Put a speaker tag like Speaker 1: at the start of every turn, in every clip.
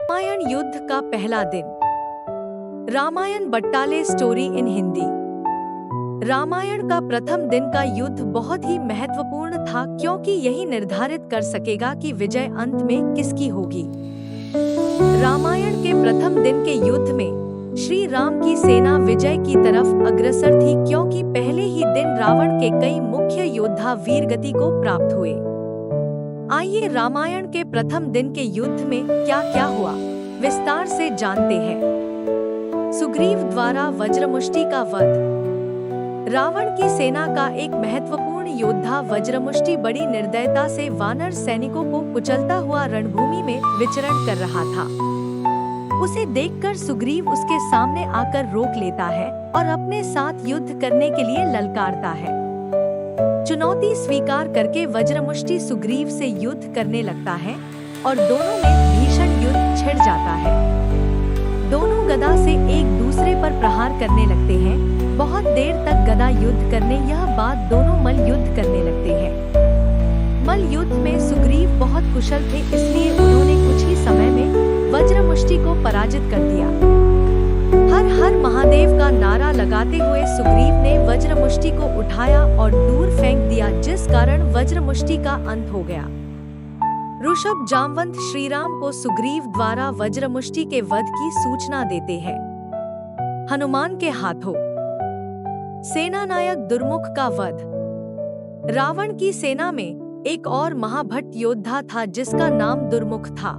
Speaker 1: रामायण युद्ध का पहला दिन। रामायण बट्टाले स्टोरी इन हिंदी। रामायण का प्रथम दिन का युद्ध बहुत ही महत्वपूर्ण था क्योंकि यही निर्धारित कर सकेगा कि विजय अंत में किसकी होगी। रामायण के प्रथम दिन के युद्ध में श्री राम की सेना विजय की तरफ अग्रसर थी क्योंकि पहले ही दिन रावण के कई मुख्य योद्धा वीरगति को प्राप्त हुए। आइए रामायण के प्रथम दिन के युद्ध में क्या-क्या हुआ विस्तार से जानते हैं। सुग्रीव द्वारा वज्रमुष्टि का वध। रावण की सेना का एक महत्वपूर्ण योद्धा वज्रमुष्टि बड़ी निर्दयता से वानर सैनिकों को कुचलता हुआ रणभूमि में विचरण कर रहा था। उसे देखकर सुग्रीव उसके सामने आकर रोक लेता है और अपने साथ युद्ध करने के लिए ललकारता है। चुनौती स्वीकार करके वज्रमुष्टि सुग्रीव से युद्ध करने लगता है और दोनों में भीषण युद्ध छिड़ जाता है। दोनों गदा से एक दूसरे पर प्रहार करने लगते हैं। बहुत देर तक गदा युद्ध करने यह बाद दोनों मल युद्ध करने लगते हैं। मल युद्ध में सुग्रीव बहुत कुशल थे, इसलिए उन्होंने कुछ ही समय में वज्रमुष्टि को पराजित कर दिया। हर हर महादेव का नारा लगाते हुए सुग्रीव ने वज्रमुष्टि को उठाया और दूर फेंक दिया, जिस कारण वज्रमुष्टि का अंत हो गया। ऋषभ जामवंत श्रीराम को सुग्रीव द्वारा वज्रमुष्टि के वध की सूचना देते हैं। हनुमान के हाथों सेनानायक दुर्मुख का वध। रावण की सेना में एक और महाभट्ट योद्धा था जिसका नाम दुर्मुख था।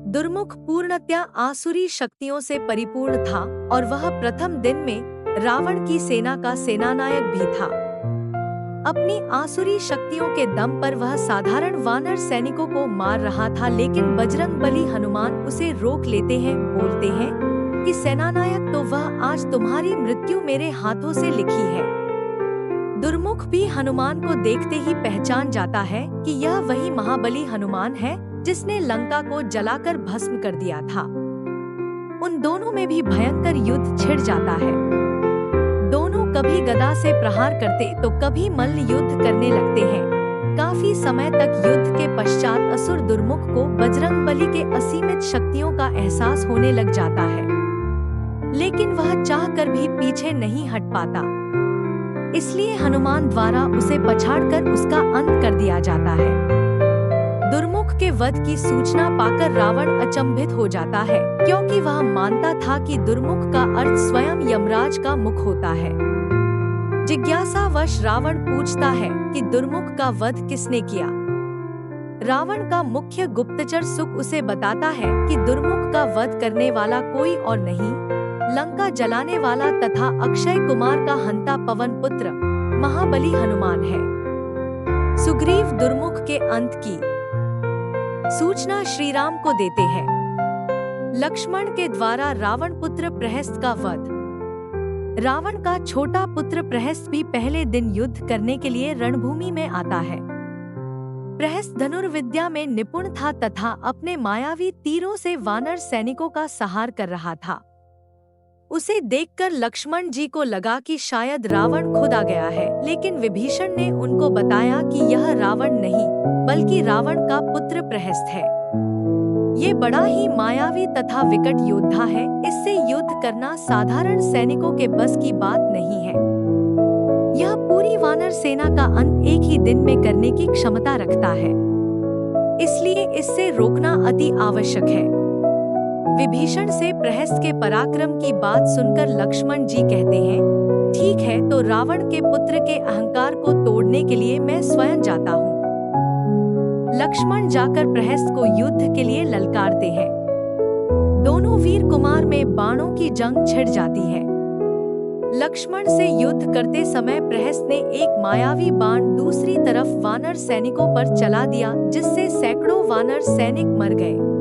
Speaker 1: दुर्मुख पूर्णतया आसुरी शक्तियों से परिपूर्ण था और वह प्रथम दिन में रावण की सेना का सेनानायक भी था। अपनी आसुरी शक्तियों के दम पर वह साधारण वानर सैनिकों को मार रहा था, लेकिन बजरंगबली हनुमान उसे रोक लेते हैं। बोलते हैं कि सेनानायक तो वह, आज तुम्हारी मृत्यु मेरे हाथों से लिखी है। दुर्मुख भी हनुमान को देखते ही पहचान जाता है कि यह वही महाबली हनुमान है जिसने लंका को जलाकर भस्म कर दिया था। उन दोनों में भी भयंकर युद्ध छिड़ जाता है। दोनों कभी गदा से प्रहार करते तो कभी मल्ल युद्ध करने लगते हैं। काफी समय तक युद्ध के पश्चात असुर दुर्मुख को बजरंगबली के असीमित शक्तियों का एहसास होने लग जाता है, लेकिन वह चाहकर भी पीछे नहीं हट पाता। इसलिए हनुमान द्वारा उसे पछाड़कर उसका अंत कर दिया जाता है। दुर्मुख के वध की सूचना पाकर रावण अचंभित हो जाता है, क्योंकि वह मानता था कि दुर्मुख का अर्थ स्वयं यमराज का मुख होता है। जिज्ञासावश रावण पूछता है कि दुर्मुख का वध किसने किया। रावण का मुख्य गुप्तचर सुक उसे बताता है कि दुर्मुख का वध करने वाला कोई और नहीं, लंका जलाने वाला तथा अक्षय कुमार का हंता पवन पुत्र महाबली हनुमान है। सुग्रीव दुर्मुख के अंत की सूचना श्रीराम को देते हैं। लक्ष्मण के द्वारा रावण पुत्र प्रहस्त का वध। रावण का छोटा पुत्र प्रहस्त भी पहले दिन युद्ध करने के लिए रणभूमि में आता है। प्रहस्त धनुर्विद्या में निपुण था तथा अपने मायावी तीरों से वानर सैनिकों का संहार कर रहा था। उसे देखकर लक्ष्मण जी को लगा कि शायद रावण खुद आ गया है, लेकिन विभीषण ने उनको बताया कि यह रावण नहीं बल्कि रावण का पुत्र प्रहस्त है। ये बड़ा ही मायावी तथा विकट योद्धा है, इससे युद्ध करना साधारण सैनिकों के बस की बात नहीं है। यह पूरी वानर सेना का अंत एक ही दिन में करने की क्षमता रखता है, इसलिए इससे रोकना अति आवश्यक है। विभीषण से प्रहस्त के पराक्रम की बात सुनकर लक्ष्मण जी कहते हैं, ठीक है, तो रावण के पुत्र के अहंकार को तोड़ने के लिए मैं स्वयं जाता हूँ। लक्ष्मण जाकर प्रहस्त को युद्ध के लिए ललकारते हैं। दोनों वीर कुमार में बाणों की जंग छिड़ जाती है। लक्ष्मण से युद्ध करते समय प्रहस्त ने एक मायावी बाण दूसरी तरफ वानर सैनिकों पर चला दिया, जिससे सैकड़ों वानर सैनिक मर गए।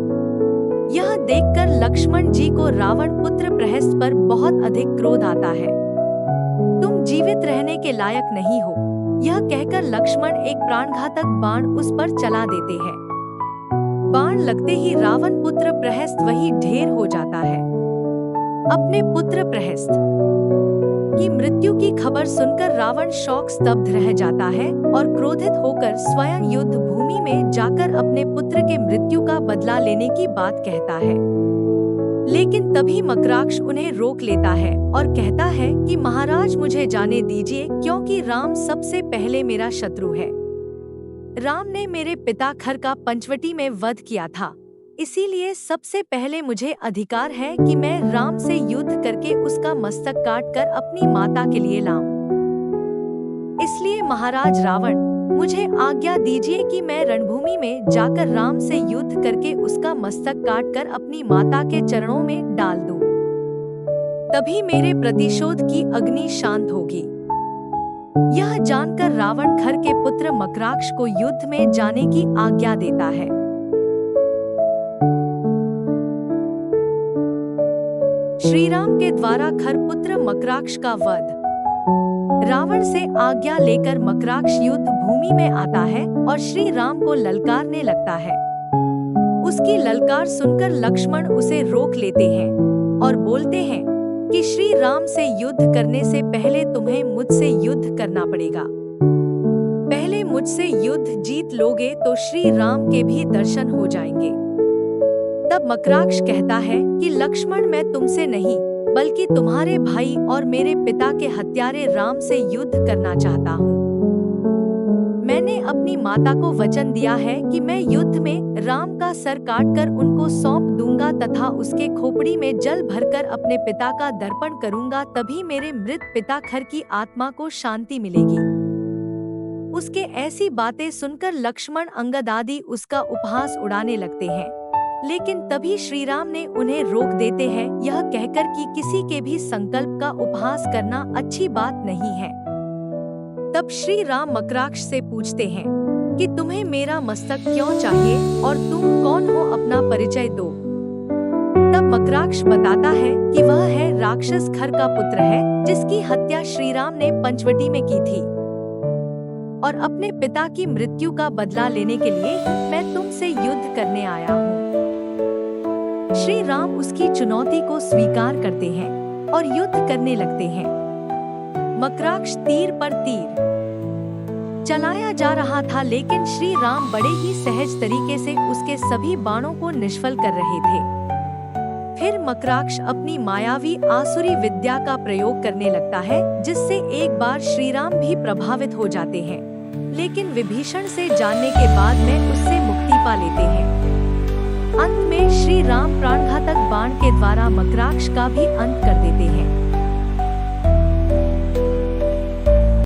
Speaker 1: यह देखकर लक्ष्मण जी को रावण पुत्र प्रहस्त पर बहुत अधिक क्रोध आता है। तुम जीवित रहने के लायक नहीं हो, यह कहकर लक्ष्मण एक प्राणघातक बाण उस पर चला देते हैं। बाण लगते ही रावण पुत्र प्रहस्त वही ढेर हो जाता है। अपने पुत्र प्रहस्त की मृत्यु की खबर सुनकर रावण शौक स्तब्ध रह जाता है और क्रोधित होकर स्वयं युद्ध भूमि में जाकर अपने पुत्र के मृत्यु का बदला लेने की बात कहता है। लेकिन तभी मकराक्ष उन्हें रोक लेता है और कहता है कि महाराज मुझे जाने दीजिए, क्योंकि राम सबसे पहले मेरा शत्रु है। राम ने मेरे पिता खर का पंचवटी में वध किया था, इसीलिए सबसे पहले मुझे अधिकार है कि मैं राम से युद्ध करके उसका मस्तक काट कर अपनी माता के लिए लाऊं। इसलिए महाराज रावण, मुझे आज्ञा दीजिए कि मैं रणभूमि में जाकर राम से युद्ध करके उसका मस्तक काटकर अपनी माता के चरणों में डाल दूं। तभी मेरे प्रतिशोध की अग्नि शांत होगी। यह जानकर रावण खर के पुत्र मकराक्ष को युद्ध में जाने की आज्ञा देता है। श्री राम के द्वारा खर पुत्र मकराक्ष का वध। रावण से आज्ञा लेकर मकराक्ष युद्ध भूमि में आता है और श्री राम को ललकारने लगता है। उसकी ललकार सुनकर लक्ष्मण उसे रोक लेते हैं और बोलते हैं कि श्री राम से युद्ध करने से पहले तुम्हें मुझसे युद्ध करना पड़ेगा। पहले मुझसे युद्ध जीत लोगे तो श्री राम के भी दर्शन हो जाएंगे। तब मकराक्ष कहता है कि लक्ष्मण, मैं तुमसे नहीं बल्कि तुम्हारे भाई और मेरे पिता के हत्यारे राम से युद्ध करना चाहता हूँ। मैंने अपनी माता को वचन दिया है कि मैं युद्ध में राम का सर काटकर उनको सौंप दूंगा तथा उसके खोपड़ी में जल भरकर अपने पिता का दर्पण करूंगा, तभी मेरे मृत पिता खर की आत्मा को शांति मिलेगी। उसके ऐसी बातें सुनकर लक्ष्मण अंगद आदि उसका उपहास उड़ाने लगते हैं, लेकिन तभी श्री राम ने उन्हें रोक देते हैं, यह कहकर कि किसी के भी संकल्प का उपहास करना अच्छी बात नहीं है। तब श्री राम मकराक्ष से पूछते हैं कि तुम्हें मेरा मस्तक क्यों चाहिए और तुम कौन हो, अपना परिचय दो। तब मकराक्ष बताता है कि वह है राक्षस खर का पुत्र है, जिसकी हत्या श्री राम ने पंचवटी में की थी, और अपने पिता की मृत्यु का बदला लेने के लिए मैं तुमसे युद्ध करने आया हूँ। श्री राम उसकी चुनौती को स्वीकार करते हैं और युद्ध करने लगते हैं। मकराक्ष तीर पर तीर चलाया जा रहा था, लेकिन श्री राम बड़े ही सहज तरीके से उसके सभी बाणों को निष्फल कर रहे थे। फिर मकराक्ष अपनी मायावी आसुरी विद्या का प्रयोग करने लगता है, जिससे एक बार श्री राम भी प्रभावित हो जाते हैं, लेकिन विभीषण से जानने के बाद में उससे मुक्ति पा लेते हैं। अंत में श्री राम प्राणघातक बाण के द्वारा मकराक्ष का भी अंत कर देते हैं।